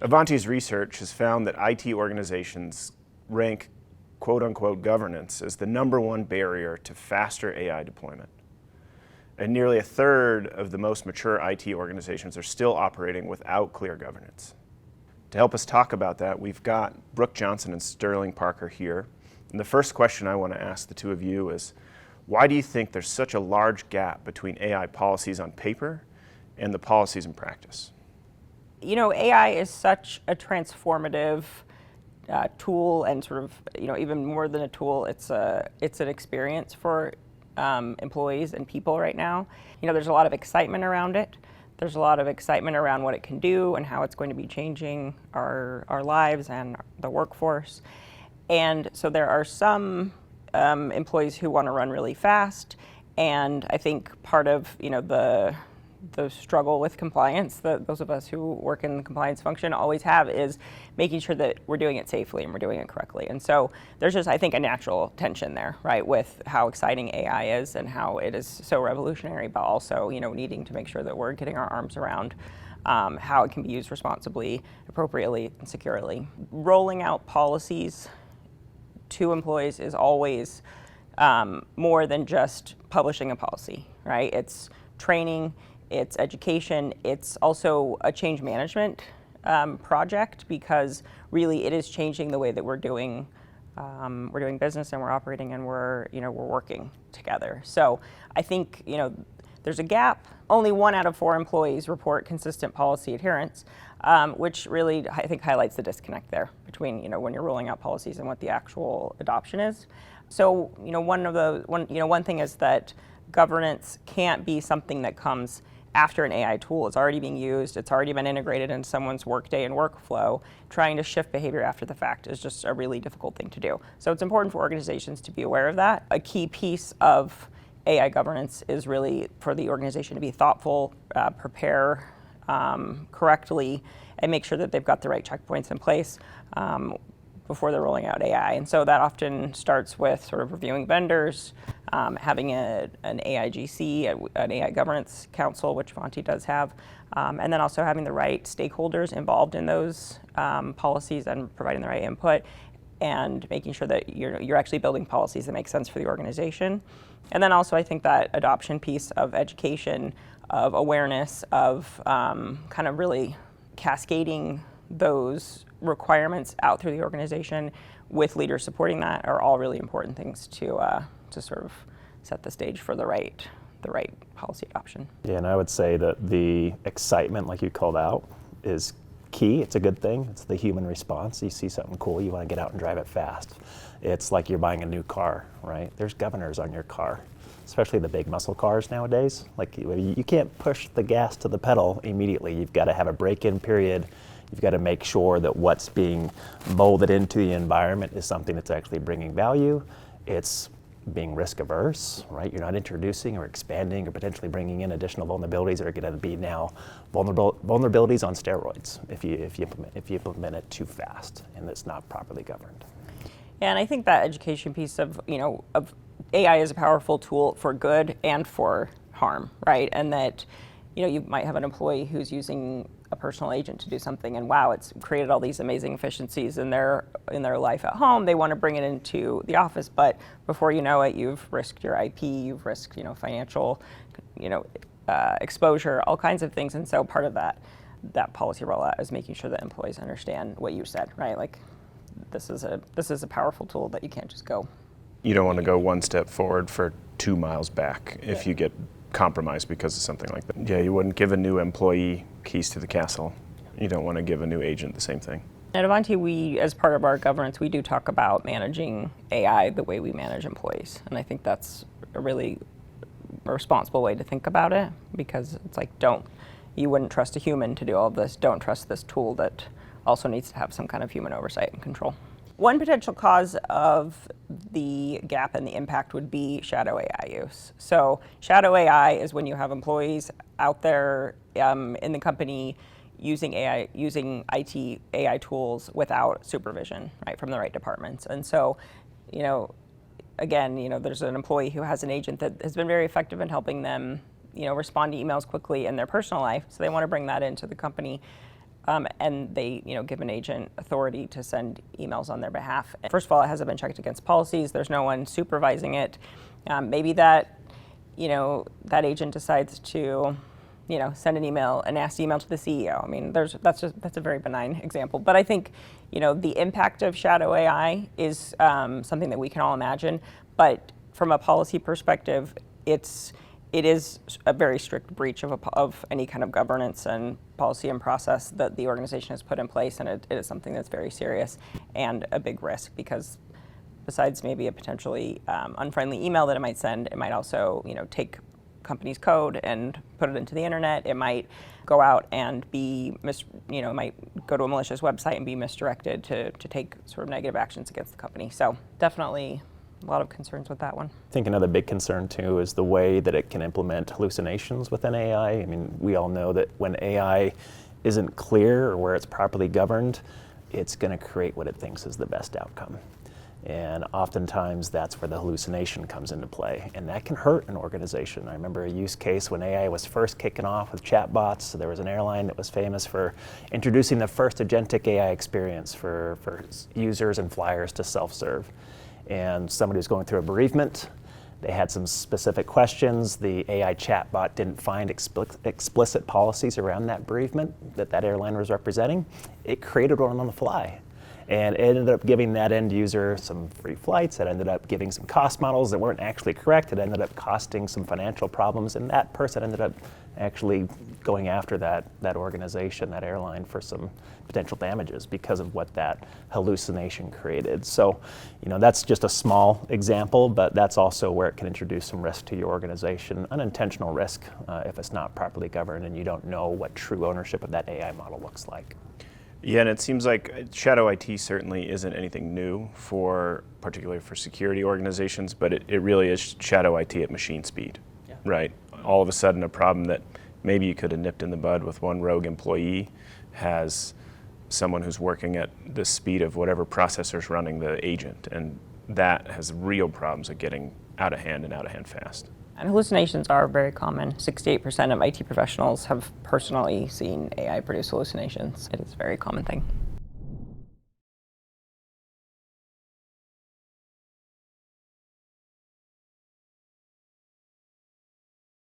Ivanti's research has found that IT organizations rank quote-unquote governance as the #1 barrier to faster AI deployment. And nearly a third of the most mature IT organizations are still operating without clear governance. To help us talk about that, we've got Brooke Johnson and Sterling Parker here. And the first question I want to ask the two of you is, why do you think there's such a large gap between AI policies on paper and the policies in practice? You know, AI is such a transformative tool, and sort of, even more than a tool, it's an experience for employees and people right now. There's a lot of excitement around it. There's a lot of excitement around what it can do and how it's going to be changing our lives and the workforce. And so there are some employees who want to run really fast, and I think part of the struggle with compliance that those of us who work in the compliance function always have is making sure that we're doing it safely and we're doing it correctly. And so there's just, I think, a natural tension there, right, with how exciting AI is and how it is so revolutionary, but also, needing to make sure that we're getting our arms around how it can be used responsibly, appropriately, and securely. Rolling out policies to employees is always more than just publishing a policy, right? It's training, it's education, it's also a change management project, because really it is changing the way that we're doing business and we're operating and we're working together. So I think there's a gap. Only 1 out of 4 employees report consistent policy adherence, which really I think highlights the disconnect there between when you're rolling out policies and what the actual adoption is. So one thing is that governance can't be something that comes after an AI tool is already being used, it's already been integrated in someone's workday and workflow. Trying to shift behavior after the fact is just a really difficult thing to do. So it's important for organizations to be aware of that. A key piece of AI governance is really for the organization to be thoughtful, prepare correctly, and make sure that they've got the right checkpoints in place before they're rolling out AI. And so that often starts with sort of reviewing vendors, having an AIGC, an AI governance council, which Ivanti does have, and then also having the right stakeholders involved in those policies and providing the right input, and making sure that you're actually building policies that make sense for the organization. And then also I think that adoption piece of education, of awareness, of kind of really cascading those requirements out through the organization with leaders supporting that are all really important things to sort of set the stage for the right policy adoption. Yeah, and I would say that the excitement, like you called out, is key. It's a good thing. It's the human response. You see something cool, you want to get out and drive it fast. It's like you're buying a new car, right? There's governors on your car, especially the big muscle cars nowadays. Like you can't push the gas to the pedal immediately. You've got to have a break-in period. You've got to make sure that what's being molded into the environment is something that's actually bringing value. It's being risk averse, right? You're not introducing or expanding or potentially bringing in additional vulnerabilities that are going to be now vulnerabilities on steroids if you implement it too fast and it's not properly governed. Yeah, and I think that education piece of AI is a powerful tool for good and for harm, right? And that you might have an employee who's using a personal agent to do something, and wow, it's created all these amazing efficiencies in their life at home. They want to bring it into the office, but before you know it, you've risked your IP, you've risked financial exposure, all kinds of things. And so part of that policy rollout is making sure that employees understand what you said, right? Like this is a powerful tool that you can't just go. You don't want to go 1 step forward for 2 miles back if you get compromised because of something like that. Yeah, you wouldn't give a new employee keys to the castle. You don't want to give a new agent the same thing. At Ivanti, we, as part of our governance, we do talk about managing AI the way we manage employees. And I think that's a really responsible way to think about it, because it's like, you wouldn't trust a human to do all of this. Don't trust this tool that also needs to have some kind of human oversight and control. One potential cause of the gap and the impact would be shadow AI use. So shadow AI is when you have employees out there in the company using IT AI tools without supervision, right, from the right departments. And so, again, there's an employee who has an agent that has been very effective in helping them, respond to emails quickly in their personal life. So they want to bring that into the company. and they, give an agent authority to send emails on their behalf. First of all, it hasn't been checked against policies. There's no one supervising it. Maybe that, that agent decides to, send an email, a nasty email to the CEO. I mean, that's a very benign example. But I think, the impact of shadow AI is something that we can all imagine. But from a policy perspective, it is a very strict breach of any kind of governance and policy and process that the organization has put in place, and it is something that's very serious and a big risk, because besides maybe a potentially unfriendly email that it might send, it might also take company's code and put it into the internet. It might go out and be might go to a malicious website and be misdirected to take sort of negative actions against the company. So definitely a lot of concerns with that one. I think another big concern too is the way that it can implement hallucinations within AI. I mean, we all know that when AI isn't clear or where it's properly governed, it's going to create what it thinks is the best outcome. And oftentimes that's where the hallucination comes into play, and that can hurt an organization. I remember a use case when AI was first kicking off with chatbots. So there was an airline that was famous for introducing the first agentic AI experience for users and flyers to self-serve. And somebody was going through a bereavement. They had some specific questions. The AI chatbot didn't find explicit policies around that bereavement that airline was representing. It created one on the fly. And it ended up giving that end user some free flights. It ended up giving some cost models that weren't actually correct. It ended up costing some financial problems. And that person ended up actually going after that organization, that airline, for some potential damages because of what that hallucination created. So, that's just a small example, but that's also where it can introduce some risk to your organization, unintentional risk if it's not properly governed and you don't know what true ownership of that AI model looks like. Yeah, and it seems like shadow IT certainly isn't anything new particularly for security organizations, but it really is shadow IT at machine speed, right? All of a sudden, a problem that maybe you could have nipped in the bud with one rogue employee has someone who's working at the speed of whatever processor's running the agent, and that has real problems of getting out of hand fast. And hallucinations are very common. 68% of IT professionals have personally seen AI produce hallucinations. It is a very common thing.